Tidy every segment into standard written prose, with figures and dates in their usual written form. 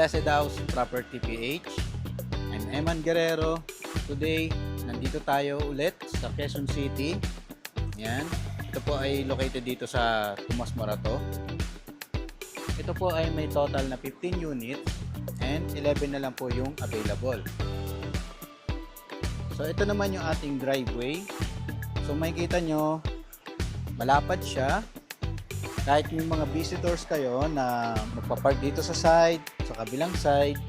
Blessed House Property PH. I'm Eman Guerrero. Today, nandito tayo ulit sa Quezon City. Yan. Ito po ay located dito sa Tomas Morato. Ito po ay may total na 15 units and 11 na lang po yung available. So ito naman yung ating driveway. So makikita nyo, malapad siya. Kahit may mga visitors kayo na magpapark dito sa side, sa kabilang side,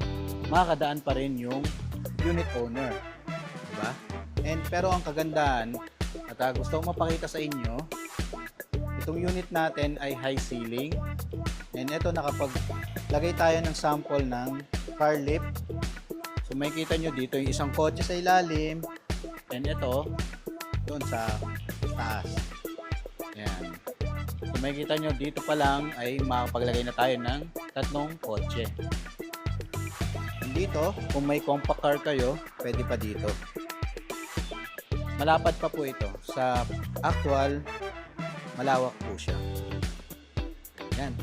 makakadaan pa rin yung unit owner. Diba? Pero ang kagandahan, at gusto ko mapakita sa inyo, itong unit natin ay high ceiling. And ito, nakapaglagay tayo ng sample ng car lift. So makikita nyo dito yung isang kotse sa ilalim. And ito, doon sa taas. Yan. So makikita nyo dito pa lang ay makapaglagay na tayo ng 3 kotse. Dito, kung may compact car kayo, pwede pa dito. Malapad pa po ito. Sa actual, malawak po siya. Yan.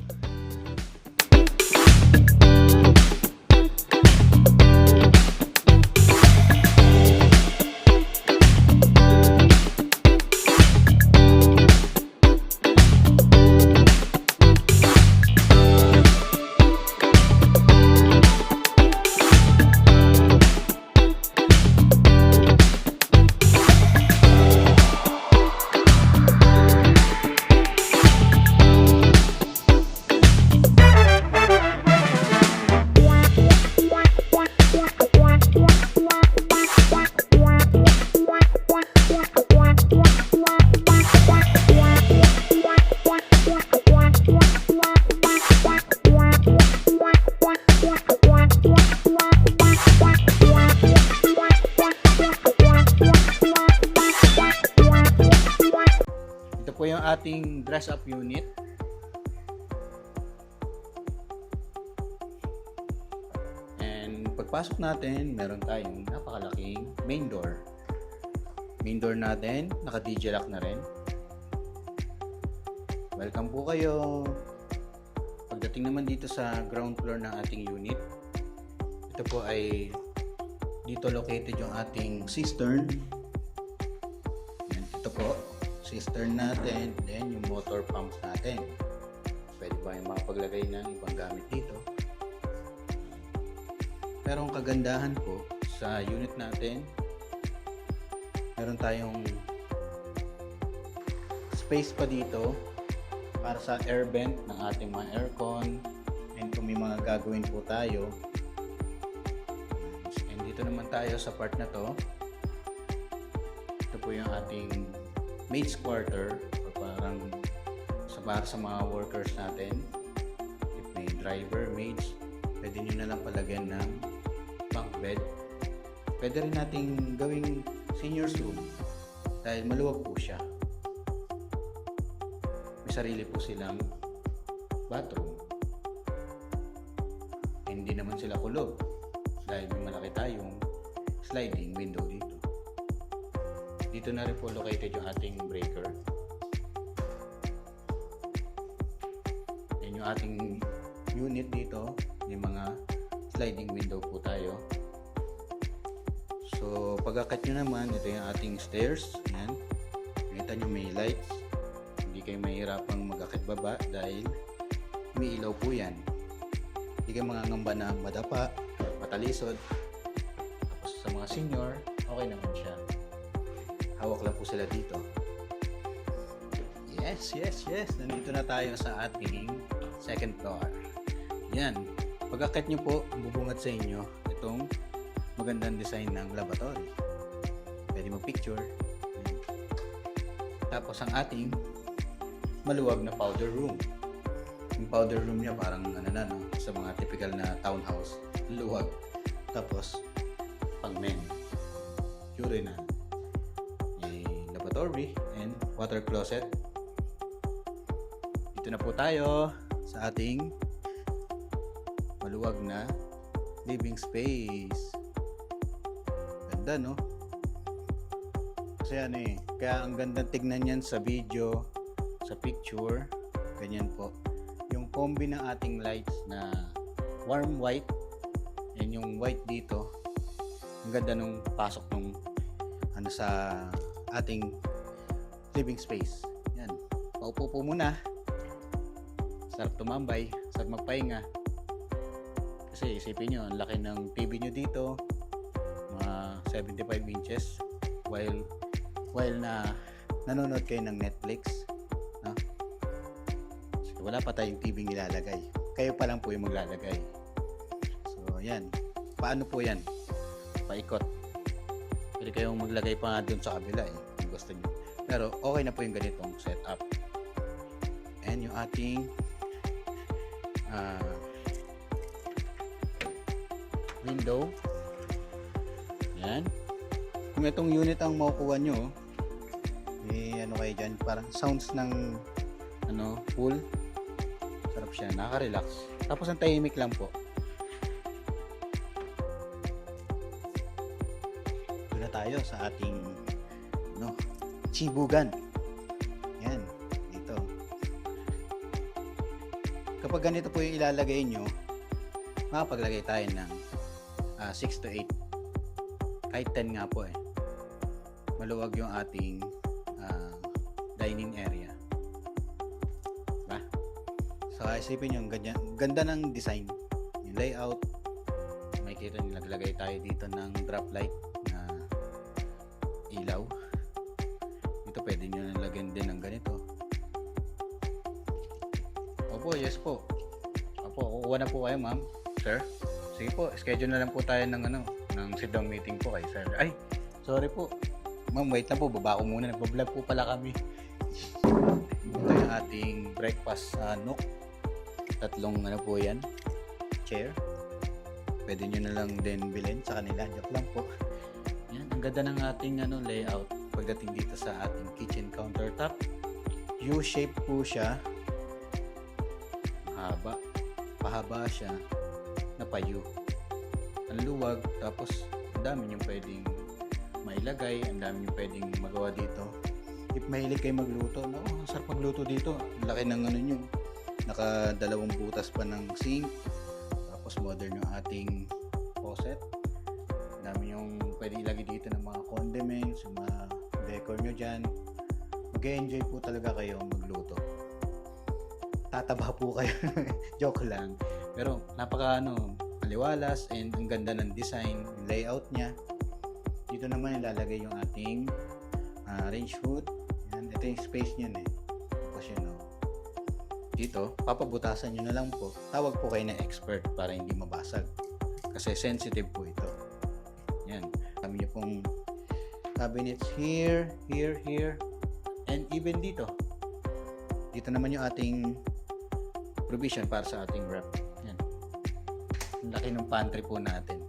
Po yung ating dress up unit. And pagpasok natin, meron tayong napakalaking main door. Main door natin, naka DJ lock na rin. Welcome po kayo. Pagdating naman dito sa ground floor ng ating unit, ito po ay dito located yung ating cistern. Yan, ito po cistern natin, then yung motor pump natin. Pwede ba yung makapaglagay ng ibang gamit dito? Pero ang kagandahan po sa unit natin, meron tayong space pa dito para sa air vent ng ating mga aircon, and kung may mga gagawin po tayo. And dito naman tayo sa part na to. Ito po yung ating maid's quarter, o parang para sa mga workers natin. If may driver, maids, pwede nyo na lang palagyan ng bunk bed. Pwede rin nating gawing senior's room dahil maluwag po siya. May sarili po silang bathroom. Hindi naman sila kulob dahil may malaki tayong sliding window dito. Dito na rin po located yung ating breaker. Yan yung ating unit dito. May mga sliding window po tayo. So pag-akyat nyo naman, ito yung ating stairs. Yan. Nakita nyo may lights. Hindi kayo mahirapang mag-akyat baba dahil may ilaw po yan. Hindi kayo mangangamba na madapa, matalisod. Tapos sa mga senior, okay naman siya. Hawak lang po sila dito. Yes. Nandito na tayo sa ating second floor. Yan. Pag-akit nyo po, bubungad sa inyo itong magandang design ng lavatory. Pwede mag-picture. Tapos ang ating maluwag na powder room. Yung powder room niya parang sa mga typical na townhouse. Luwag. Tapos pang men. Urinal. Lavatory and water closet. Dito na po tayo sa ating maluwag na living space. Ganda, no? Kasi kaya ang ganda tignan yan sa video, sa picture. Ganyan po yung combi ng ating lights na warm white. Yan yung white dito. Ang ganda nung pasok nung sa ating living space. Yan. Paupo po muna. Sarap tumambay, sarap magpahinga. Kasi isipin nyo, ang laki ng TV nyo dito, mga 75 inches, while na nanonood kayo ng Netflix, no? So, wala pa tayong TV nilalagay. Kayo pa lang po yung maglalagay. So, yan. Paano po yan? Paikot. Pwede kayong maglagay pa nga dun sa kabila kung gusto nyo. Pero okay na po yung ganitong setup. And yung ating window. Yan. Kung itong unit ang makukuha nyo, ano kayo dyan, parang sounds ng pool. Sarap siya, nakaka-relax. Tapos ang tahimik lang po. Tayo sa ating chibugan. Yan, dito. Kapag ganito po yung ilalagay nyo, makapaglagay tayo ng 6 to 8, kahit 10 nga po maluwag yung ating dining area, diba? So isipin nyo, ganda ng design, yung layout. Makikita nyo, naglagay tayo dito ng drop light ilaw. Dito pwede nyo nalagyan din ng ganito. Opo, yes po. Opo, kukuha na po kayo, ma'am. Sir? Sige po, schedule na lang po tayo ng ng sit-down meeting po kay sir. Ay, sorry po. Ma'am, wait lang po. Baba ko muna. Nagpa-vlog po pala kami. Ito yung ating breakfast nook. Tatlong po yan. Chair. Pwede nyo na lang din bilhin sa kanila. Joke lang po. Yan, ang ganda ng ating layout pagdating dito sa ating kitchen countertop. U-shape po siya. Pahaba siya na pa-U. Ang luwag, tapos ang dami nyo pwedeng mailagay, ang dami nyo pwedeng magawa dito. If mahilig kayo magluto, ang sarap magluto dito. Ang laki ng nyo. Naka-2 butas pa ng sink. Tapos modern yung ating faucet. Dami yung pwede ilagay dito ng mga condiments, yung mga decor nyo dyan. Mag-enjoy po talaga kayo magluto. Tataba po kayo. Joke lang. Pero napaka maliwalas and ang ganda ng design, yung layout nya. Dito naman ilalagay yung ating range hood. Yan, ito yung space nyo Tapos dito, papabutasan nyo na lang po. Tawag po kayo na expert para hindi mabasag. Kasi sensitive po ito. Yan. Kami nyo pong cabinets here, and even dito. Dito naman yung ating provision para sa ating wrap. Yan. Ang laki ng pantry po natin.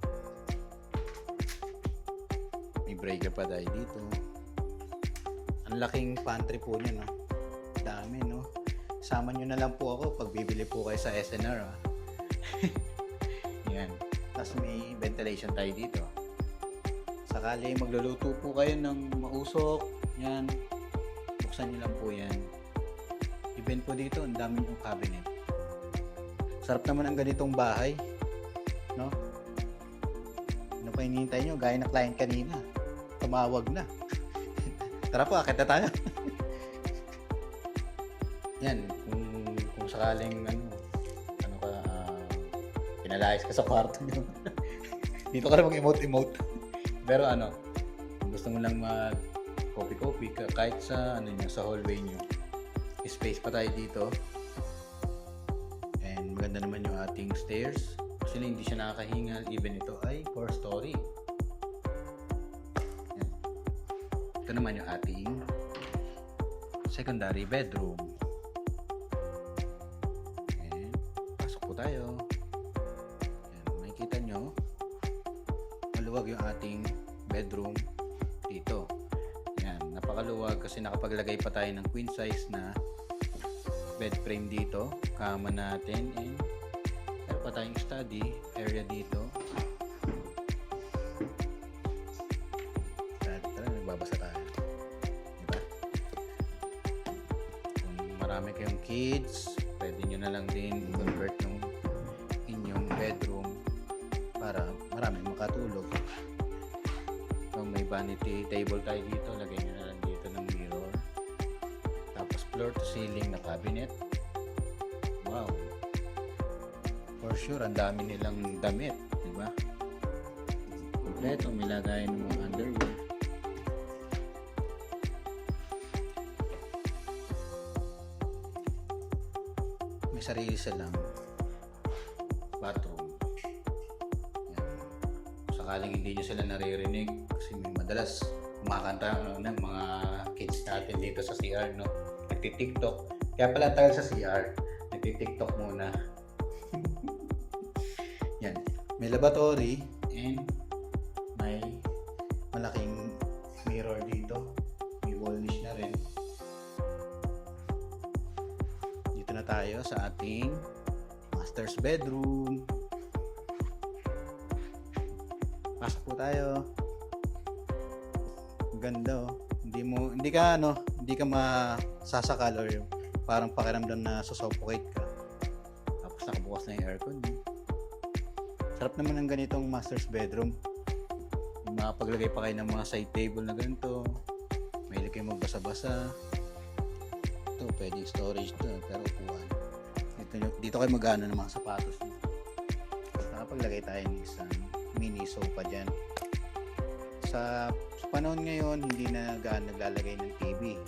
May breaker pa tayo dito. Ang laking pantry po niya, Dami, Sama nyo na lang po ako pag bibili po kayo sa SNR, Yan. Tapos may ventilation tayo dito. Sakali magluluto po kayo ng mausok, yan, buksan nyo lang po yan. Even po dito, ang dami yung cabinet. Sarap naman ang ganitong bahay, Ano pa hinihintay nyo? Gaya na client kanina, tumawag na. Tara po, akit na tayo. Yan, kung sakaling pinalayas ka sa kwarto nyo. Dito ka na mag-emote. Pero kung gusto mo lang mag coffee kahit sa sa hallway nyo, space pa tayo dito. And maganda naman yung ating stairs. Actually hindi siya nakakahingal, even ito ay 4-story. Yan. Ito naman yung ating secondary bedroom. And pasok po tayo. Yan, makikita nyo maluwag yung ating bedroom dito. Yan, napakaluwag kasi nakapaglagay pa tayo ng queen size na bed frame dito, kama natin, and meron pa tayong study area dito. Tara, nagbabasa tayo. Diba? Kung marami kayong kids, pwede nyo na lang din i-convert ng inyong vanity table tayo dito. Lagay nyo na lang dito ng mirror. Tapos floor to ceiling na cabinet. Wow. For sure, ang dami nilang damit, di ba? Kompleto, may lagayan ng mga underwear. May sarili silang bathroom. Yan. Sakaling hindi nyo sila naririnig kasi may madalas kumakanta ng mga kids natin dito sa CR, no? Nagti-TikTok. Kaya pala tagal sa CR, nagti-TikTok muna. Yan. May lavatory and may malaking mirror dito. May wall niche na rin. Dito na tayo sa ating master's bedroom. Pasok po tayo. Ang ganda oh. Hindi ka masasakal or parang pakiramdam na susuffocate ka. Tapos nakabukas na yung aircon. Sarap naman ng ganitong master's bedroom. Makapaglagay pa kayo ng mga side table na ganito. Mahilig kayo magbasa-basa. Ito, pwedeng storage to, pero upuan. Dito kayo mag-ano ng mga sapatos niyo. Nakapaglagay tayo ng isang mini sofa dyan. Sa panahon ngayon, hindi na gaano naglalagay ng TV.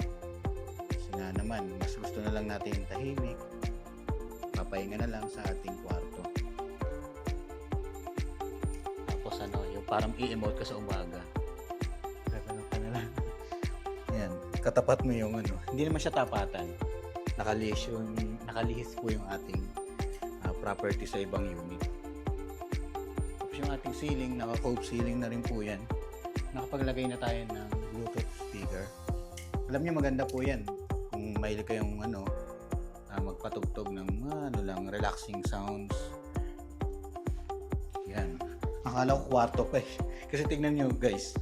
Kasi nga naman, mas gusto na lang natin tahimik. Papahinga na lang sa ating kwarto. Tapos yung parang i-emote ka sa umaga. Tatanong ka na lang. Yan, katapat mo yung hindi naman siya tapatan. Nakalihis po yung ating property sa ibang unit. Tapos yung ating ceiling, naka-cove ceiling na rin po yan. Nakapaglagay na tayo ng Bluetooth speaker. Alam niyo maganda po yan. Kung mahilig kayong magpatugtog ng relaxing sounds. Yan. Akala ko kwarto pa eh. Kasi tignan nyo guys.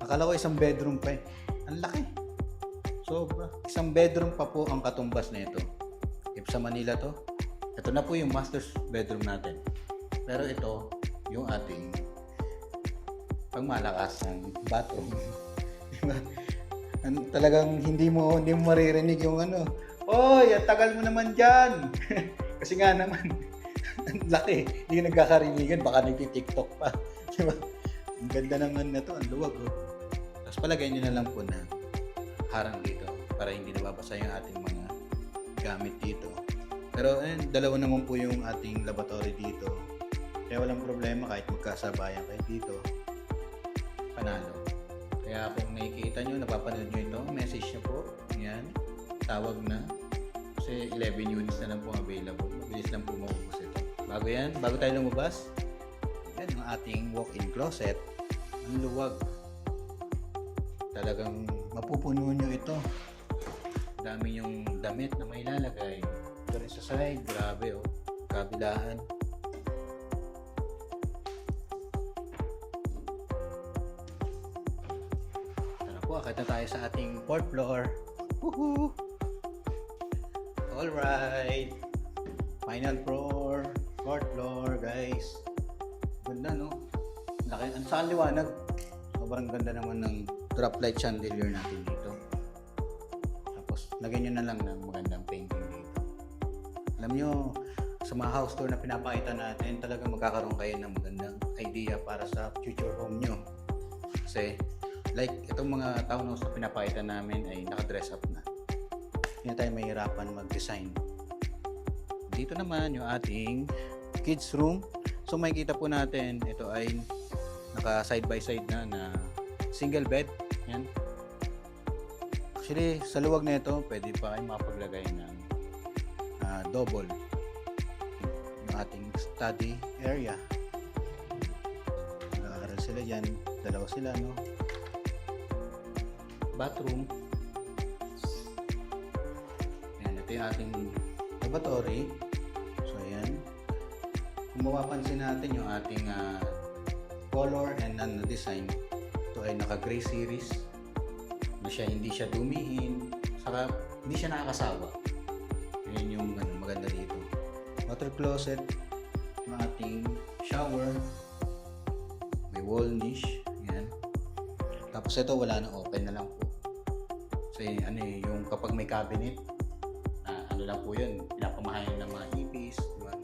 Akala ko isang bedroom pa eh. Ang laki. Sobra. Isang bedroom pa po ang katumbas na ito. If sa Manila to, ito na po yung master's bedroom natin. Pero ito, yung ating pangmalakas ng bathroom. Diba? Talagang hindi mo maririnig yung Oy, ang tagal mo naman dyan. Kasi nga naman, ang laki. Hindi ka nagkakarinigan, baka nagti-TikTok pa. Diba? Ang ganda naman na to, ang luwag. Oh. Tapos palagay nyo na lang po na harang dito para hindi nababasa yung ating mga gamit dito. Pero dalawa naman po yung ating lavatory dito. Kaya walang problema kahit magkasabayan kayo dito. Panalo. Kaya kung nakikita nyo, napapanood nyo ito, message nyo po. Yan. Tawag na. Kasi 11 units na lang po available. Mabilis lang po maubos ito. Bago tayo lumabas, yan ang ating walk-in closet. Ang luwag. Talagang mapupuno nyo ito. Dami yung damit na may lalagay. Ito rin sa side. Grabe oh. Kabilaan. Akit na tayo sa ating 4th floor. Woohoo! Alright. Final floor. 4th floor, guys. Ganda, no? Laki. Saan liwanag? Sobrang ganda naman ng drop light chandelier natin dito. Tapos, lagyan nyo na lang ng magandang painting dito. Alam nyo, sa mga house tour na pinapakita natin, talagang magkakaroon kayo ng magandang idea para sa future home nyo. Kasi, like itong mga townhouse na pinapakita namin ay naka-dress up na. Hindi na tayo mahirapan mag-design. Dito naman yung ating kids room. So makikita po natin ito ay naka side by side na single bed. Yan. Actually sa luwag na ito pwede pa kayo makapaglagay ng double. Yung ating study area. Nag-aaral sila dyan. Dalawa sila no. Bathroom. Ayan, ito yung ating lavatory. So, ayan. Kung mapapansin natin yung ating color and design, ito ay naka-gray series. Hindi siya dumihin. Saka, hindi siya nakakasawa. Yun yung maganda dito. Water closet. Yung ating shower. May wall niche. Ayan. Tapos ito wala na, open na lang po. So ano yung kapag may cabinet, ano lang po yun, pinapamahayan ng mga ipis,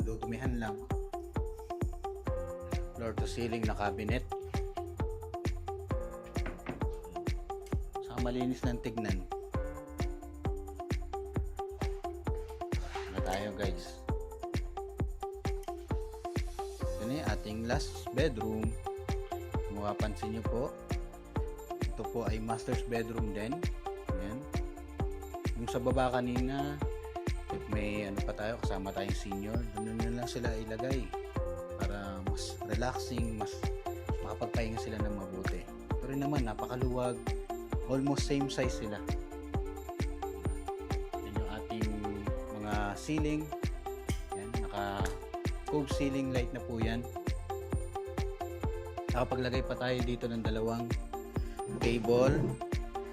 dudumihan lang. Floor to ceiling na cabinet. Saka malinis ng tignan. Ano tayo guys? Ito na yung ating last bedroom. Kung mapapansin nyo po, ito po ay master's bedroom din. Ayan. Yung sa baba kanina, may ano pa tayo, kasama tayong senior, doon na lang sila ilagay para mas relaxing, mas makapagpahinga sila ng mabuti. Pero naman napakaluwag, almost same size sila. Yan yung ating mga ceiling. Yan, naka cove ceiling light na po yan. Nakapaglagay pa tayo dito ng dalawang cable.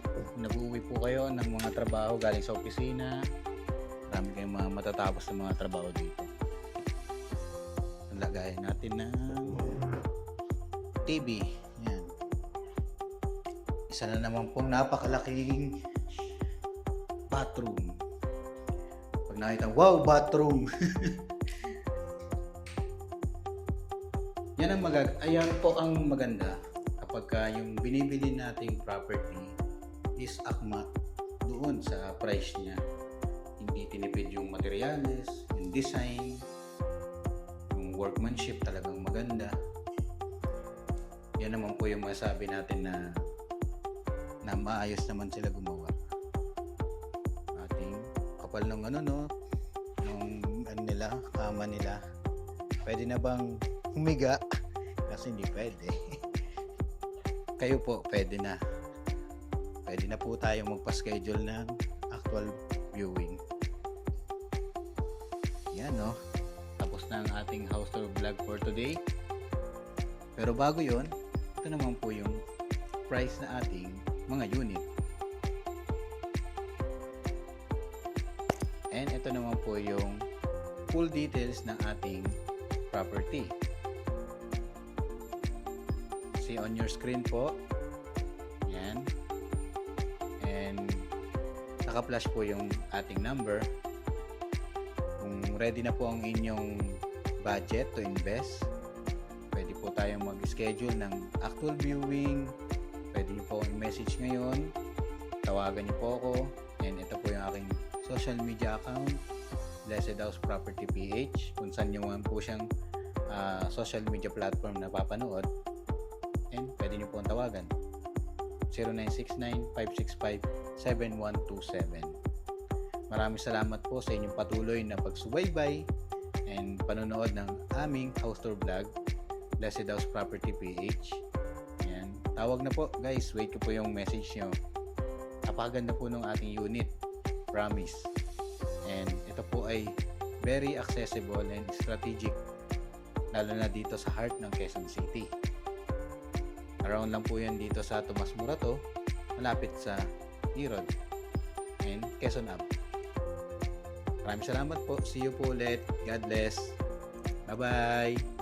Kung nag-uwi po kayo ng mga trabaho galing sa opisina, marami kayong mga matatapos ng mga trabaho dito. Lagayan natin ng TV. Yan. Isa na naman pong napakalaking bathroom. Pag nakita, wow, bathroom! Ayan po ang maganda kapag yung binibili nating property is akma doon sa price niya. Hindi tinipid yung materials, yung design, yung workmanship talagang maganda. Yan naman po yung masabi natin na maayos naman sila gumawa. Ating kapal ng nung nila, kama nila. Pwede na bang humiga? Kasi hindi pwede. Kayo po, pwede na. Pwede na po tayong magpa-schedule ng actual viewing. Yan, no? Tapos na ang ating house tour vlog for today. Pero bago yon, ito naman po yung price na ating mga unit. And ito naman po yung full details ng ating property. See on your screen po. Yan. And naka-flash po yung ating number. Kung ready na po ang inyong budget to invest, pwede po tayong mag-schedule ng actual viewing. Pwede niyo po i-message ngayon. Tawagan niyo po ako. And ito po yung aking social media account, Blessed House Property PH, kung saan nyo man po siyang social media platform na papanood. And pwede nyo po ang tawagan 0969-565-7127. Maraming salamat po sa inyong patuloy na pagsubaybay and panonood ng aming house tour vlog, Blessed House Property PH. Ayan. Tawag na po guys, wait ko po yung message nyo. Napakaganda po ng ating unit, promise. And ito po ay very accessible and strategic, lalo na dito sa heart ng Quezon City. Around lang po yan dito sa Tomas Morato, malapit sa Irod and Quezon Ave. Maraming salamat po. See you po ulit. God bless. Bye-bye.